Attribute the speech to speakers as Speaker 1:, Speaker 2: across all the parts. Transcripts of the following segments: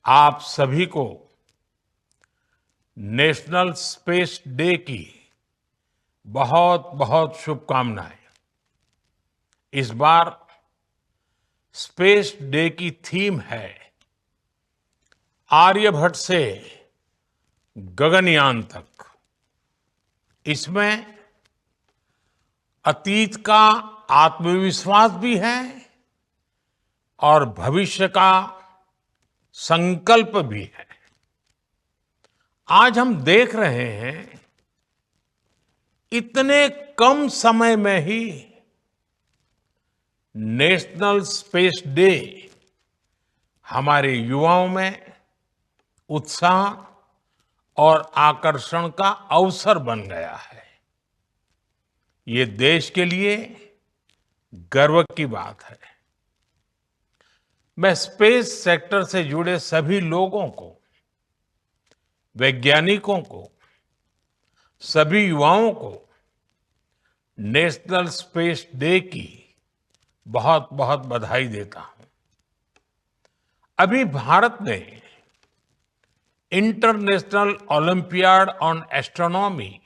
Speaker 1: आप सभी को नेशनल स्पेस डे की बहुत बहुत शुभकामनाएं। इस बार स्पेस डे की थीम है आर्यभट्ट से गगनयान तक। इसमें अतीत का आत्मविश्वास भी है और भविष्य का संकल्प भी है। आज हम देख रहे हैं इतने कम समय में ही नेशनल स्पेस डे हमारे युवाओं में उत्साह और आकर्षण का अवसर बन गया है। ये देश के लिए गर्व की बात है। मैं स्पेस सेक्टर से जुड़े सभी लोगों को, वैज्ञानिकों को, सभी युवाओं को नेशनल स्पेस डे की बहुत बहुत बधाई देता हूं। अभी भारत ने international olympiad on astronomy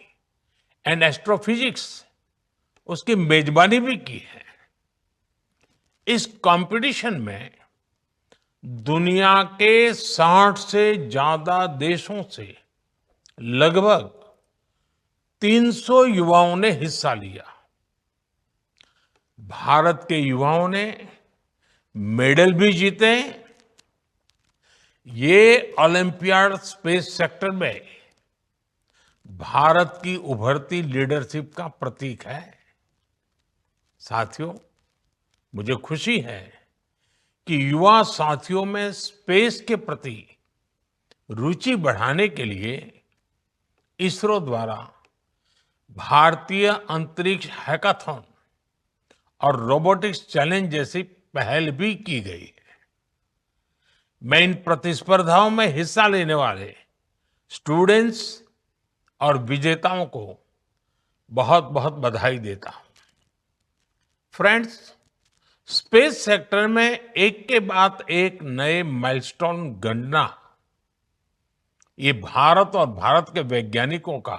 Speaker 1: and astrophysics उसकी मेजबानी भी की है। इस कंपटीशन में दुनिया के 60 से ज्यादा देशों से लगभग 300 युवाओं ने हिस्सा लिया। भारत के युवाओं ने मेडल भी जीते। ये ओलंपियाड स्पेस सेक्टर में भारत की उभरती लीडरशिप का प्रतीक है। साथियों, मुझे खुशी है कि युवा साथियों में स्पेस के प्रति रुचि बढ़ाने के लिए इसरो द्वारा भारतीय अंतरिक्ष हैकाथॉन और रोबोटिक्स चैलेंज जैसी पहल भी की गई है। मैं इन प्रतिस्पर्धाओं में हिस्सा लेने वाले स्टूडेंट्स और विजेताओं को बहुत बहुत बधाई देता हूं। फ्रेंड्स, स्पेस सेक्टर में एक के बाद एक नए माइलस्टोन गणना, ये भारत और भारत के वैज्ञानिकों का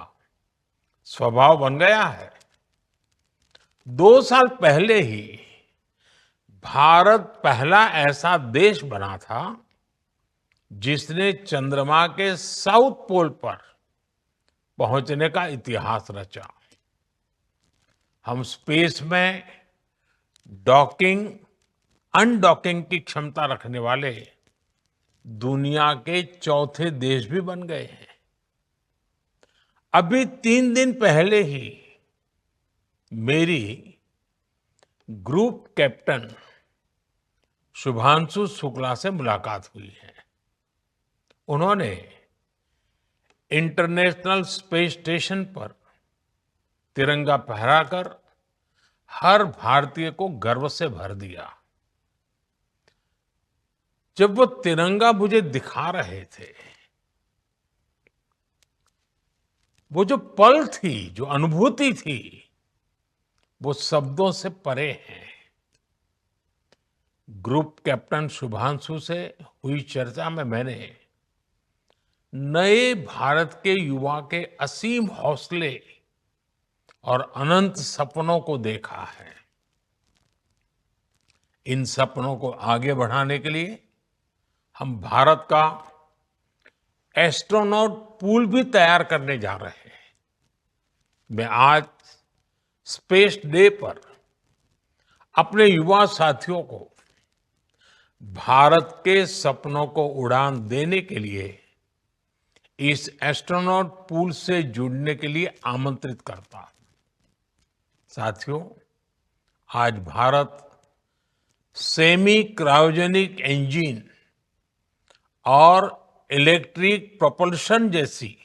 Speaker 1: स्वभाव बन गया है। 2 साल पहले ही भारत पहला ऐसा देश बना था जिसने चंद्रमा के साउथ पोल पर पहुंचने का इतिहास रचा। हम स्पेस में डॉकिंग, अनडॉकिंग की क्षमता रखने वाले दुनिया के चौथे देश भी बन गए हैं। अभी 3 दिन पहले ही मेरी ग्रुप कैप्टन शुभांशु शुक्ला से मुलाकात हुई है। उन्होंने इंटरनेशनल स्पेस स्टेशन पर तिरंगा फहराकर हर भारतीय को गर्व से भर दिया। जब वो तिरंगा मुझे दिखा रहे थे, वो जो पल थी, जो अनुभूति थी, वो शब्दों से परे है। ग्रुप कैप्टन शुभांशु से हुई चर्चा में मैंने नए भारत के युवा के असीम हौसले और अनंत सपनों को देखा है। इन सपनों को आगे बढ़ाने के लिए हम भारत का एस्ट्रोनॉट पूल भी तैयार करने जा रहे हैं। मैं आज स्पेस डे पर अपने युवा साथियों को भारत के सपनों को उड़ान देने के लिए इस एस्ट्रोनॉट पूल से जुड़ने के लिए आमंत्रित करता हूं। साथियों, आज भारत सेमी क्रायोजेनिक इंजन और इलेक्ट्रिक प्रोपल्शन जैसी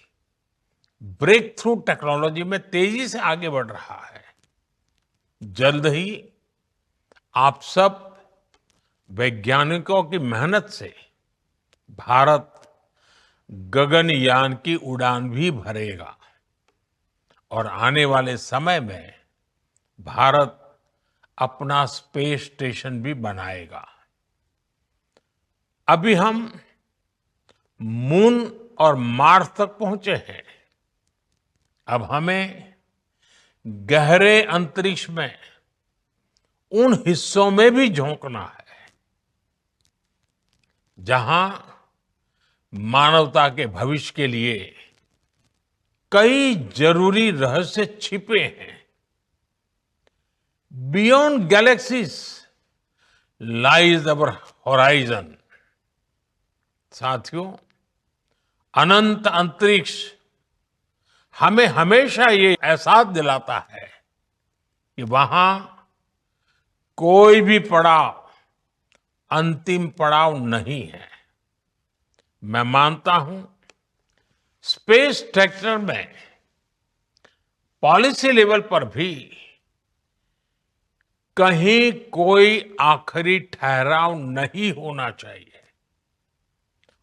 Speaker 1: ब्रेक थ्रू टेक्नोलॉजी में तेजी से आगे बढ़ रहा है। जल्द ही आप सब वैज्ञानिकों की मेहनत से भारत गगनयान की उड़ान भी भरेगा और आने वाले समय में भारत अपना स्पेस स्टेशन भी बनाएगा। अभी हम मून और मार्स तक पहुंचे हैं। अब हमें गहरे अंतरिक्ष में उन हिस्सों में भी झोंकना है जहां मानवता के भविष्य के लिए कई जरूरी रहस्य छिपे हैं। बियॉन्ड गैलेक्सीज लाइज अवर होराइजन। साथियों, अनंत अंतरिक्ष हमें हमेशा ये एहसास दिलाता है कि वहां कोई भी पड़ाव अंतिम पड़ाव नहीं है। मैं मानता हूं स्पेस सेक्टर में पॉलिसी लेवल पर भी कहीं कोई आखिरी ठहराव नहीं होना चाहिए।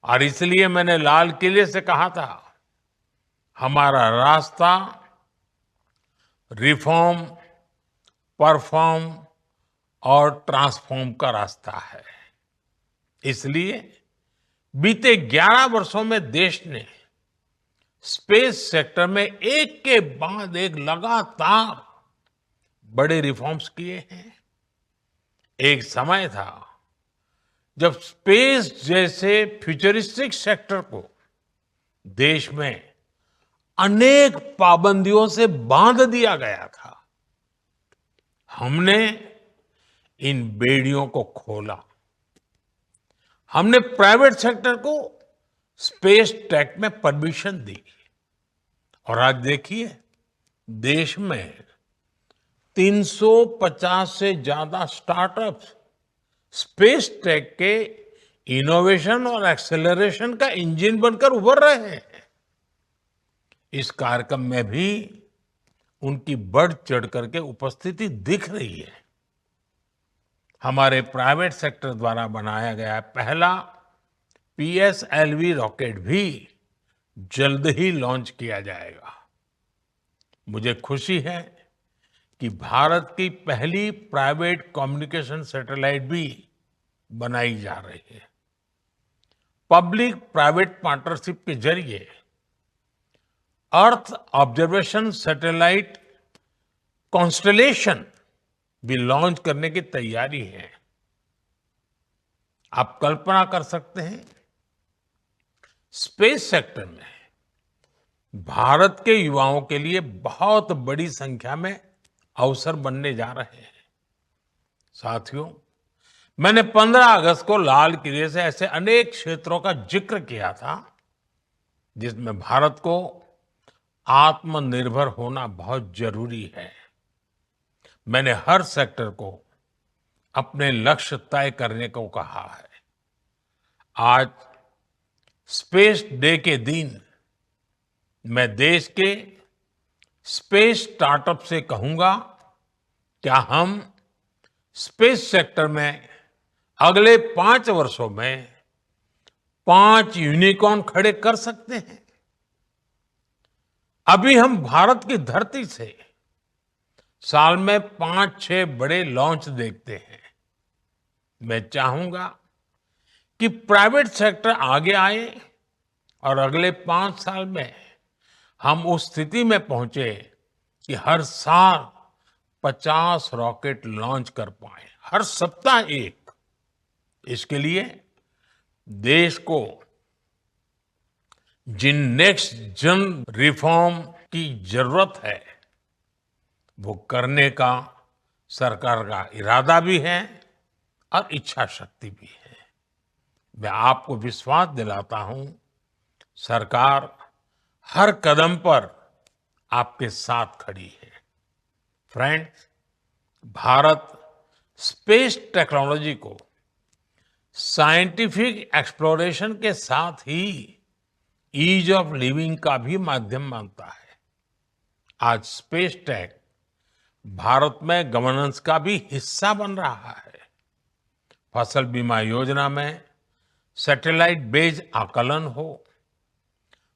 Speaker 1: और इसलिए मैंने लाल किले से कहा था, हमारा रास्ता रिफॉर्म, परफॉर्म और ट्रांसफॉर्म का रास्ता है। इसलिए बीते 11 वर्षों में देश ने स्पेस सेक्टर में एक के बाद एक लगातार बड़े रिफॉर्म्स किए हैं। एक समय था जब स्पेस जैसे फ्यूचरिस्टिक सेक्टर को देश में अनेक पाबंदियों से बांध दिया गया था। हमने इन बेड़ियों को खोला। हमने प्राइवेट सेक्टर को स्पेस टेक में परमिशन दी। और आज देखिए, देश में 350 से ज्यादा स्टार्टअप्स स्पेस टेक के इनोवेशन और एक्सेलरेशन का इंजन बनकर उभर रहे हैं। इस कार्यक्रम में भी उनकी बढ़ चढ़ करके उपस्थिति दिख रही है। हमारे प्राइवेट सेक्टर द्वारा बनाया गया पहला पीएसएलवी रॉकेट भी जल्द ही लॉन्च किया जाएगा। मुझे खुशी है कि भारत की पहली प्राइवेट कम्युनिकेशन सैटेलाइट भी बनाई जा रही है। पब्लिक प्राइवेट पार्टनरशिप के जरिए अर्थ ऑब्जर्वेशन सैटेलाइट कॉन्स्टलेशन भी लॉन्च करने की तैयारी है। आप कल्पना कर सकते हैं, स्पेस सेक्टर में भारत के युवाओं के लिए बहुत बड़ी संख्या में अवसर बनने जा रहे हैं। साथियों, मैंने 15 अगस्त को लाल किले से ऐसे अनेक क्षेत्रों का जिक्र किया था जिसमें भारत को आत्मनिर्भर होना बहुत जरूरी है। मैंने हर सेक्टर को अपने लक्ष्य तय करने को कहा है। आज स्पेस डे के दिन मैं देश के स्पेस स्टार्टअप से कहूंगा, क्या हम स्पेस सेक्टर में अगले 5 वर्षों में 5 यूनिकॉर्न खड़े कर सकते हैं? अभी हम भारत की धरती से साल में 5-6 बड़े लॉन्च देखते हैं। मैं चाहूंगा कि प्राइवेट सेक्टर आगे आए और अगले 5 साल में हम उस स्थिति में पहुंचे कि हर साल 50 रॉकेट लॉन्च कर पाए, हर सप्ताह एक। इसके लिए देश को जिन नेक्स्ट जन रिफॉर्म की जरूरत है वो करने का सरकार का इरादा भी है और इच्छा शक्ति भी है। मैं आपको विश्वास दिलाता हूं, सरकार हर कदम पर आपके साथ खड़ी है। फ्रेंड्स, भारत स्पेस टेक्नोलॉजी को साइंटिफिक एक्सप्लोरेशन के साथ ही ईज ऑफ लिविंग का भी माध्यम मानता है। आज स्पेस टेक भारत में गवर्नेंस का भी हिस्सा बन रहा है। फसल बीमा योजना में सैटेलाइट बेस्ड आकलन हो,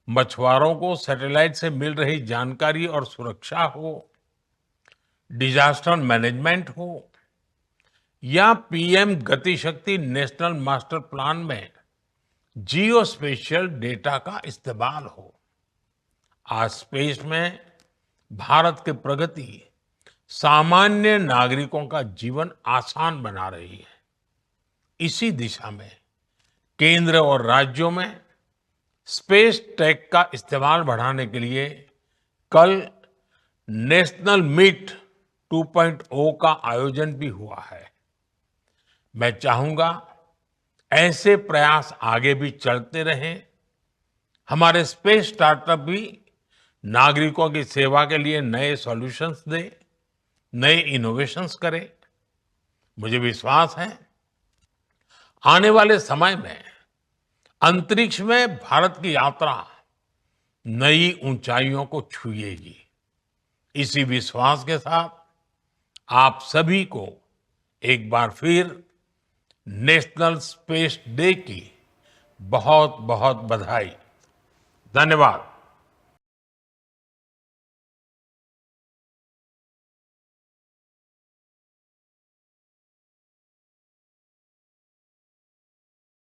Speaker 1: मछुआरों को सैटेलाइट से मिल रही जानकारी और सुरक्षा हो, डिजास्टर मैनेजमेंट हो, या पीएम गति शक्ति नेशनल मास्टर प्लान में जियो स्पेशियल डेटा का इस्तेमाल हो। आज स्पेस में भारत की प्रगति सामान्य नागरिकों का जीवन आसान बना रही है। इसी दिशा में केंद्र और राज्यों में स्पेस टेक का इस्तेमाल बढ़ाने के लिए कल नेशनल मीट 2.0 का आयोजन भी हुआ है। मैं चाहूंगा ऐसे प्रयास आगे भी चलते रहें। हमारे स्पेस स्टार्टअप भी नागरिकों की सेवा के लिए नए सॉल्यूशंस दे, नए इनोवेशंस करे। मुझे विश्वास है आने वाले समय में अंतरिक्ष में भारत की यात्रा नई ऊंचाइयों को छुएगी। इसी विश्वास के साथ आप सभी को एक बार फिर नेशनल स्पेस डे की बहुत बहुत बधाई। धन्यवाद।